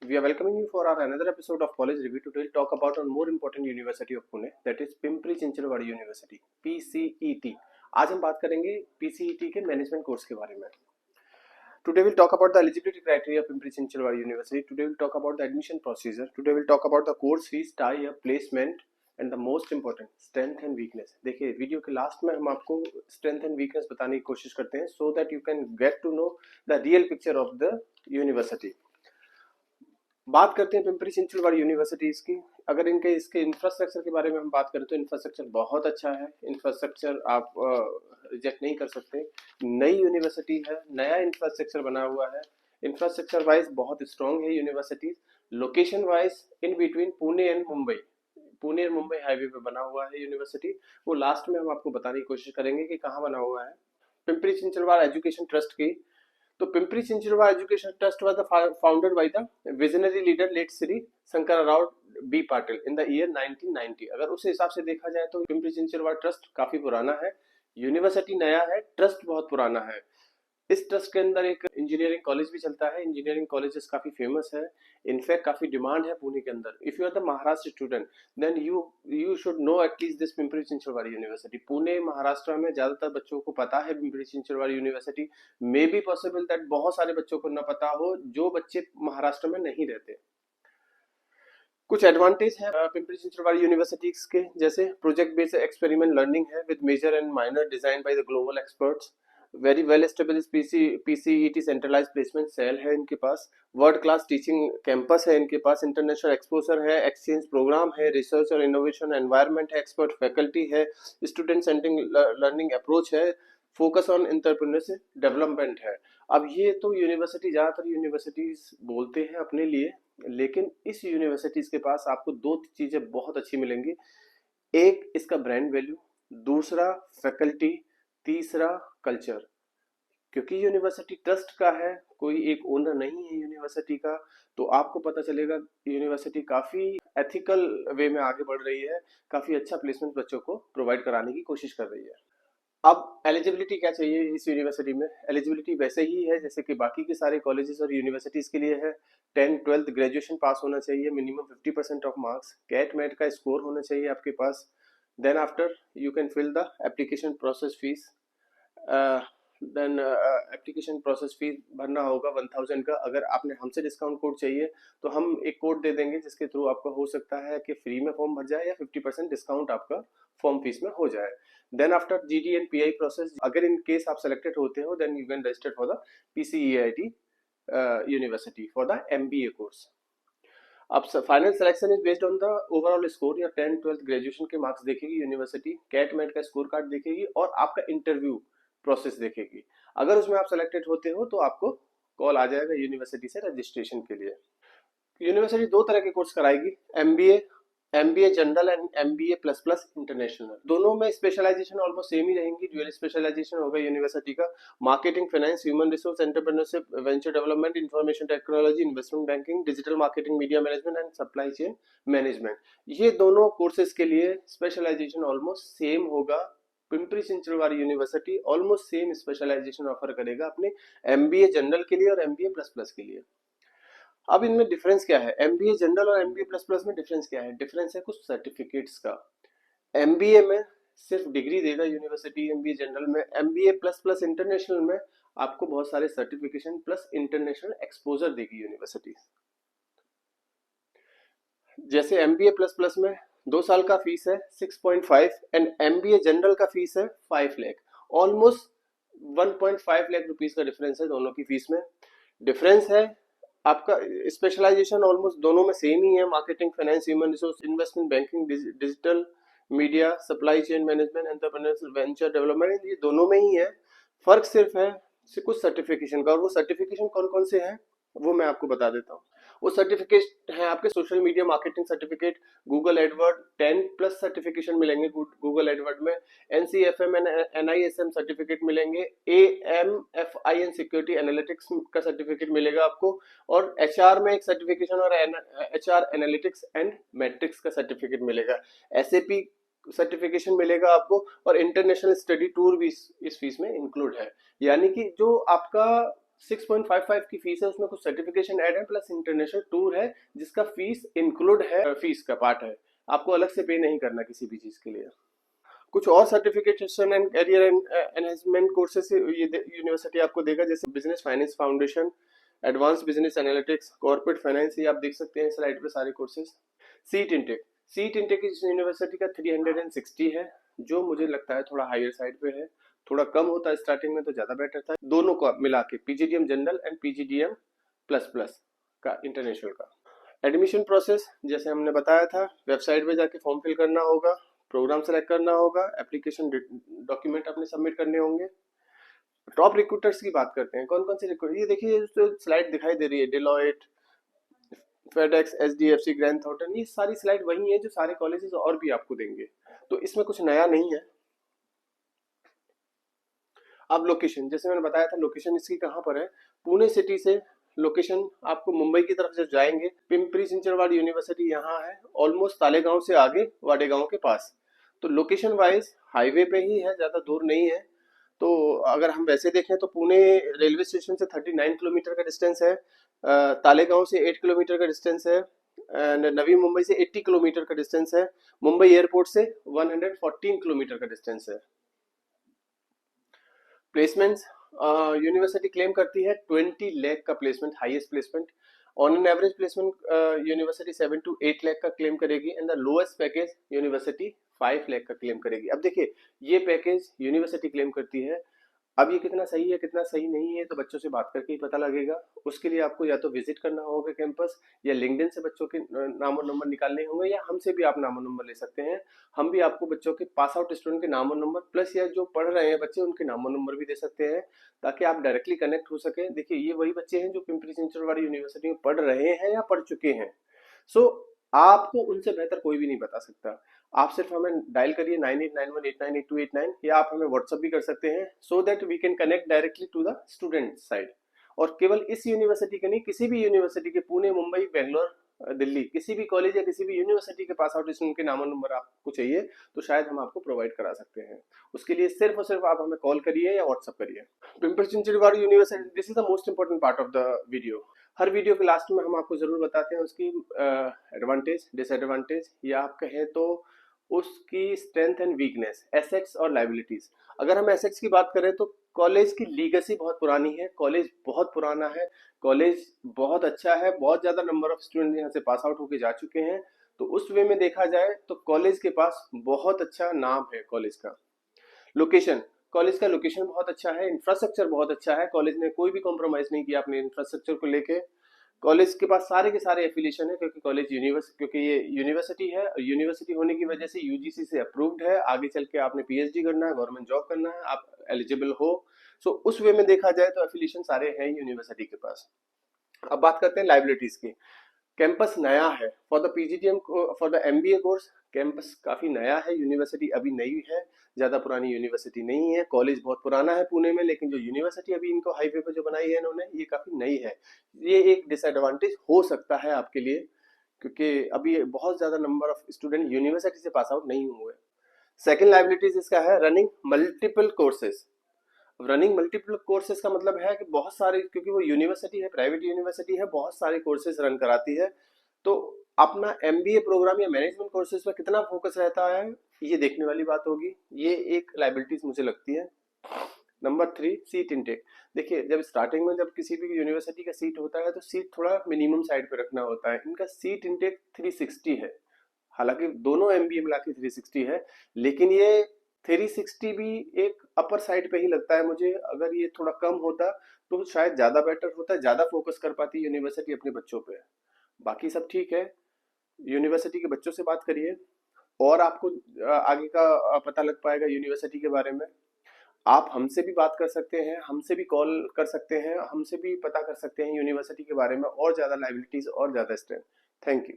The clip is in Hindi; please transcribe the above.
We are welcoming you for our another episode of College Review. Today we'll talk about one more important university of Pune, that is Pimpri Chinchwad university PCET. आज हम बात करेंगे PCET के मैनेजमेंट कोर्स के बारे में. Today we'll talk about the eligibility criteria of Pimpri Chinchwad University. Today we'll talk about the admission procedure. Today we'll talk about the course fees, tie-up, placement, and the most important strength and weakness. देखिए वीडियो के लास्ट में हम आपको strength and weakness बताने की कोशिश करते हैं so that you can get to know the real picture of the university. बात करते हैं पिंपरी चिंचवड यूनिवर्सिटीज की. अगर इसके इंफ्रास्ट्रक्चर के बारे में हम बात करें तो इंफ्रास्ट्रक्चर बहुत अच्छा है. इंफ्रास्ट्रक्चर आप रिजेक्ट नहीं कर सकते. नई यूनिवर्सिटी है, नया इंफ्रास्ट्रक्चर बना हुआ है. इंफ्रास्ट्रक्चर वाइज बहुत स्ट्रॉन्ग है university. Location wise in between Pune and Mumbai, Pune और मुंबई हाईवे पे बना हुआ है यूनिवर्सिटी. वो लास्ट में हम आपको बताने की कोशिश करेंगे कि कहाँ बना हुआ है. पिंपरी चिंचवड एजुकेशन ट्रस्ट की. तो Pimpri Chinchwad education trust was founded by the visionary leader late Shri Shankar Rao B Patil in the year 1990. अगर उस हिसाब से देखा जाए तो पिंपरी चिंचवड ट्रस्ट काफी पुराना है. यूनिवर्सिटी नया है, ट्रस्ट बहुत पुराना है. इस ट्रस्ट के अंदर एक इंजीनियरिंग कॉलेज भी चलता है. इंजीनियरिंग कॉलेजेस काफी फेमस है. इनफैक्ट काफी डिमांड है पुणे के अंदर. If you are the Maharashtra student then you should know at least this Pimpri Chinchwad university. Pune Maharashtra में ज्यादातर बच्चों को पता है Pimpri Chinchwad university. May be possible that बहुत सारे बच्चों को न पता हो जो बच्चे महाराष्ट्र में नहीं रहते. कुछ एडवांटेज है पिंपरी चिंचवड यूनिवर्सिटी के, जैसे प्रोजेक्ट बेस्ड एक्सपेरिमेंट लर्निंग है with major and minor design by the global experts. Very well establish PCET centralize placement cell है इनके पास. वर्ल्ड क्लास टीचिंग कैंपस है इनके पास. इंटरनेशनल एक्सपोजर है, एक्सचेंज प्रोग्राम है, रिसर्च और इनोवेशन एनवायरनमेंट है, एक्सपर्ट फैकल्टी है, स्टूडेंट सेंटरिंग लर्निंग अप्रोच है, फोकस ऑन एंटरप्रेन्योरशिप डेवलपमेंट है. अब ये तो यूनिवर्सिटी, ज्यादातर यूनिवर्सिटीज बोलते हैं अपने लिए, लेकिन इस यूनिवर्सिटीज के पास आपको दो चीजें बहुत अच्छी मिलेंगी. एक इसका ब्रांड वैल्यू, दूसरा फैकल्टी, तीसरा कल्चर. क्योंकि यूनिवर्सिटी ट्रस्ट का है, कोई एक ओनर नहीं है यूनिवर्सिटी का, तो आपको पता चलेगा यूनिवर्सिटी काफी एथिकल वे में आगे बढ़ रही है. काफी अच्छा प्लेसमेंट बच्चों को प्रोवाइड कराने की कोशिश कर रही है. अब एलिजिबिलिटी क्या चाहिए इस यूनिवर्सिटी में? एलिजिबिलिटी वैसे ही है जैसे कि बाकी के सारे कॉलेजेस और यूनिवर्सिटीज के लिए है. 10th-12th ग्रेजुएशन पास होना चाहिए, minimum 50% of marks, CAT MAT का स्कोर होना चाहिए आपके पास. Then after you can fill the application process fees. Then application process fees भरना होगा 1000 का. अगर आपने हमसे डिस्काउंट कोड चाहिए तो हम एक कोड दे देंगे जिसके थ्रू आपका हो सकता है कि फ्री में फॉर्म भर जाए या 50% डिस्काउंट आपका फॉर्म फीस में हो जाए. Then after GD and PI process, अगर इन केस आप सेलेक्टेड होते हो then you can register for the PCEIT university for the MBA course. अब final selection is based on the overall score. या 10th-12th ग्रेजुएशन के मार्क्स देखेगी यूनिवर्सिटी, कैट मैट का स्कोर कार्ड देखेगी और आपका इंटरव्यू प्रोसेस देखेगी. अगर उसमें आप सेलेक्टेड होते हो तो आपको कॉल आ जाएगा यूनिवर्सिटी से रजिस्ट्रेशन के लिए. यूनिवर्सिटी दो तरह के कोर्स कराएगी, MBA general and MBA plus plus international. दोनों में स्पेशलाइजेशन ऑलमोस्ट सेम ही रहेंगी. ड्यूअल स्पेशलाइजेशन होगा यूनिवर्सिटी का. Marketing, finance, human resource, entrepreneurship, venture development, information technology, investment banking, digital marketing, media management and supply chain management. ये दोनों कोर्सेज के लिए स्पेशलाइजेशन ऑलमोस्ट सेम होगा. Pimpri Chinchwad university almost same specialisation offer करेगा अपने एमबीए जनरल के लिए और एमबीए प्लस प्लस के लिए. अब इनमें डिफरेंस क्या है? एमबीए जनरल और एमबीए प्लस प्लस में डिफरेंस क्या है? डिफरेंस है कुछ सर्टिफिकेट्स का. एमबीए में सिर्फ डिग्री देगा यूनिवर्सिटी एमबीए जनरल में. एमबीए प्लस प्लस इंटरनेशनल में आपको बहुत सारे सर्टिफिकेशन प्लस इंटरनेशनल एक्सपोजर देगी यूनिवर्सिटी. जैसे एमबीए प्लस प्लस में 2 साल का फीस है 6.5 एंड एमबीए जनरल का फीस है 5 लाख. ऑलमोस्ट 1.5 लाख रुपीस का डिफरेंस है दोनों की फीस में. डिफरेंस है आपका स्पेशलाइजेशन ऑलमोस्ट दोनों में सेम ही है. Marketing, finance, human resource, investment banking, digital media, supply chain management, entrepreneurship, venture development, ये दोनों में ही है. फर्क सिर्फ है कुछ सर्टिफिकेशन का. और वो सर्टिफिकेशन कौन कौन से हैं वो मैं आपको बता देता हूँ. वो सर्टिफिकेट है आपके social media marketing certificate, Google Edward 10+ certification मिलेंगे गूगल एडवर्ड में. एनसीएफएम एंड एनआईएसएम सर्टिफिकेट मिलेंगे. एएमएफआईएन सिक्योरिटी एनालिटिक्स का सर्टिफिकेट मिलेगा आपको. और एचआर में एक सर्टिफिकेशन और एचआर एनालिटिक्स एंड मैट्रिक्स का सर्टिफिकेट मिलेगा. एसएपी सर्टिफिकेशन मिलेगा आपको. और इंटरनेशनल स्टडी टूर भी इस फीस में इंक्लूड है. यानी कि जो आपका 6.55 की फीस है, उसमें कुछ सर्टिफिकेशन ऐड है प्लस इंटरनेशनल टूर है जिसका फीस इंक्लूड है, फीस का पार्ट है, आपको अलग से पे नहीं करना किसी भी चीज के लिए। कुछ और certification and career enhancement courses ये यूनिवर्सिटी आपको देगा, जैसे business finance foundation, advance business analytics, corporate finance, ये आप देख सकते हैं स्लाइड पे सारे कोर्सेज। सीट इंटेक इस यूनिवर्सिटी का 360 है, जो मुझे लगता है थोड़ा हायर साइड पे है, थोड़ा कम होता है स्टार्टिंग में तो ज्यादा बेटर था। दोनों को मिला के PGDM general and PGDM plus plus का इंटरनेशनल का। एडमिशन प्रोसेस जैसे हमने बताया था, वेबसाइट पे जाके फॉर्म फिल करना होगा, प्रोग्राम सेलेक्ट करना होगा, एप्लीकेशन डॉक्यूमेंट अपने सबमिट करने होंगे। टॉप रिक्रूटर्स की बात करते हैं, कौन कौन से रिक्रूटर, ये देखिए जो स्लाइड दिखाई दे रही है, Deloitte, FedEx, HDFC, grand Thornton, ये सारी स्लाइड वही है जो सारे कॉलेजेस और भी आपको देंगे, तो इसमें कुछ नया नहीं है। अब लोकेशन, जैसे मैंने बताया था लोकेशन इसकी कहाँ पर है, पुणे सिटी से लोकेशन आपको मुंबई की तरफ जब जाएंगे, पिंपरी चिंचवड़ यूनिवर्सिटी यहाँ है, ऑलमोस्ट तालेगांव से आगे वाडेगांव के पास, तो लोकेशन वाइज हाईवे पे ही है, ज्यादा दूर नहीं है। तो अगर हम वैसे देखें तो पुणे रेलवे स्टेशन से 39 किलोमीटर का डिस्टेंस है, तालेगांव से 8 किलोमीटर का डिस्टेंस है, एंड नवी मुंबई से 80 किलोमीटर का डिस्टेंस है, मुंबई एयरपोर्ट से 114 किलोमीटर का डिस्टेंस है। प्लेसमेंट्स, यूनिवर्सिटी क्लेम करती है 20 लाख का placement, highest placement on an average placement university 7 to 8 lakh का क्लेम करेगी, and the lowest package university 5 lakh का क्लेम करेगी। अब देखिए ये पैकेज यूनिवर्सिटी क्लेम करती है, अब ये कितना सही है कितना सही नहीं है तो बच्चों से बात करके ही पता लगेगा। उसके लिए आपको या तो विजिट करना होगा कैंपस, या लिंक्डइन से बच्चों के नाम और नंबर निकालने होंगे, या हमसे भी आप नाम और नंबर ले सकते हैं। हम भी आपको बच्चों के पास आउट स्टूडेंट के नाम और नंबर प्लस या जो पढ़ रहे हैं बच्चे उनके नाम और नंबर भी दे सकते हैं, ताकि आप डायरेक्टली कनेक्ट हो सके। देखिए ये वही बच्चे हैं जो पिंपरी चिंचवड़ यूनिवर्सिटी में पढ़ रहे हैं या पढ़ चुके हैं, सो आपको उनसे बेहतर कोई भी नहीं बता सकता। आप सिर्फ हमें डायल करिए 9891898289, या आप हमें व्हाट्सअप भी कर सकते हैं, so that we can connect directly to the student side. और केवल इस यूनिवर्सिटी के नहीं, किसी भी यूनिवर्सिटी के, पुणे, मुंबई, बेंगलोर, दिल्ली, किसी भी कॉलेज या किसी भी यूनिवर्सिटी के पास आउट स्टूडेंट के नाम और नंबर आपको चाहिए तो शायद हम आपको प्रोवाइड करा सकते हैं। उसके लिए सिर्फ और सिर्फ आप हमें कॉल करिए या व्हाट्सअप करिए। Pimpri Chinchwad university, this is the most important part of the video. Her video के लास्ट में हम आपको जरूर बताते हैं उसकी एडवांटेज, डिसएडवांटेज, या आप कहें तो उसकी स्ट्रेंथ एंड वीकनेस, एसेट्स और लाइबिलिटीज। अगर हम एसेट्स की बात करें तो कॉलेज की लीगेसी बहुत पुरानी है, कॉलेज बहुत पुराना है, कॉलेज बहुत अच्छा है, बहुत ज्यादा नंबर ऑफ स्टूडेंट यहाँ से पास आउट होके जा चुके हैं, तो उस वे में देखा जाए तो कॉलेज के पास बहुत अच्छा नाम है कॉलेज का। लोकेशन, कॉलेज का लोकेशन बहुत अच्छा है, इंफ्रास्ट्रक्चर बहुत अच्छा है, कॉलेज ने कोई भी कॉम्प्रोमाइज नहीं किया अपने इंफ्रास्ट्रक्चर को लेके। कॉलेज के पास सारे के सारे एफिलिएशन है, क्योंकि कॉलेज क्योंकि ये यूनिवर्सिटी है, और यूनिवर्सिटी होने की वजह से यूजीसी से अप्रूव्ड है, आगे चल के आपने पीएचडी करना है, गवर्नमेंट जॉब करना है, आप एलिजिबल हो। सो उस वे में देखा जाए तो एफिलिएशन सारे हैं यूनिवर्सिटी के पास। अब बात करते हैं लाइबिलिटीज की। कैंपस नया है for the PGDM, for the MBA course campus काफी नया है, यूनिवर्सिटी अभी नई है, ज्यादा पुरानी यूनिवर्सिटी नहीं है। कॉलेज बहुत पुराना है पुणे में, लेकिन जो यूनिवर्सिटी अभी इनको हाईवे पे जो बनाई है इन्होंने, ये काफी नई है। ये एक डिसएडवांटेज हो सकता है आपके लिए, क्योंकि अभी बहुत ज्यादा नंबर ऑफ स्टूडेंट यूनिवर्सिटी से पास आउट नहीं हुए। सेकेंड लाइबिलिटीज इसका है running multiple courses. Running multiple courses का मतलब है कि बहुत सारे, क्योंकि वो यूनिवर्सिटी है, प्राइवेट यूनिवर्सिटी है, बहुत सारे कोर्सेज रन कराती है, तो अपना एमबीए प्रोग्राम या मैनेजमेंट कोर्सेज पर कितना फोकस रहता है ये देखने वाली बात होगी। ये एक लाइबिलिटीज मुझे लगती है। Number 3, seat intake. देखिए जब स्टार्टिंग में जब किसी भी यूनिवर्सिटी का सीट होता है तो सीट थोड़ा मिनिमम साइड पे रखना होता है। इनका सीट इनटेक 360 है, हालांकि दोनों एमबीए मिला के 360 है, लेकिन ये 360 भी एक अपर साइड पे ही लगता है मुझे। अगर ये थोड़ा कम होता तो शायद ज्यादा बेटर होता, ज्यादा फोकस कर पाती यूनिवर्सिटी अपने बच्चों पे। बाकी सब ठीक है, यूनिवर्सिटी के बच्चों से बात करिए और आपको आगे का पता लग पाएगा यूनिवर्सिटी के बारे में। आप हमसे भी बात कर सकते हैं, हमसे भी कॉल कर सकते हैं, हमसे भी पता कर सकते हैं यूनिवर्सिटी के बारे में और ज्यादा लाइबिलिटीज और ज्यादा स्ट्रेंथ। Thank you.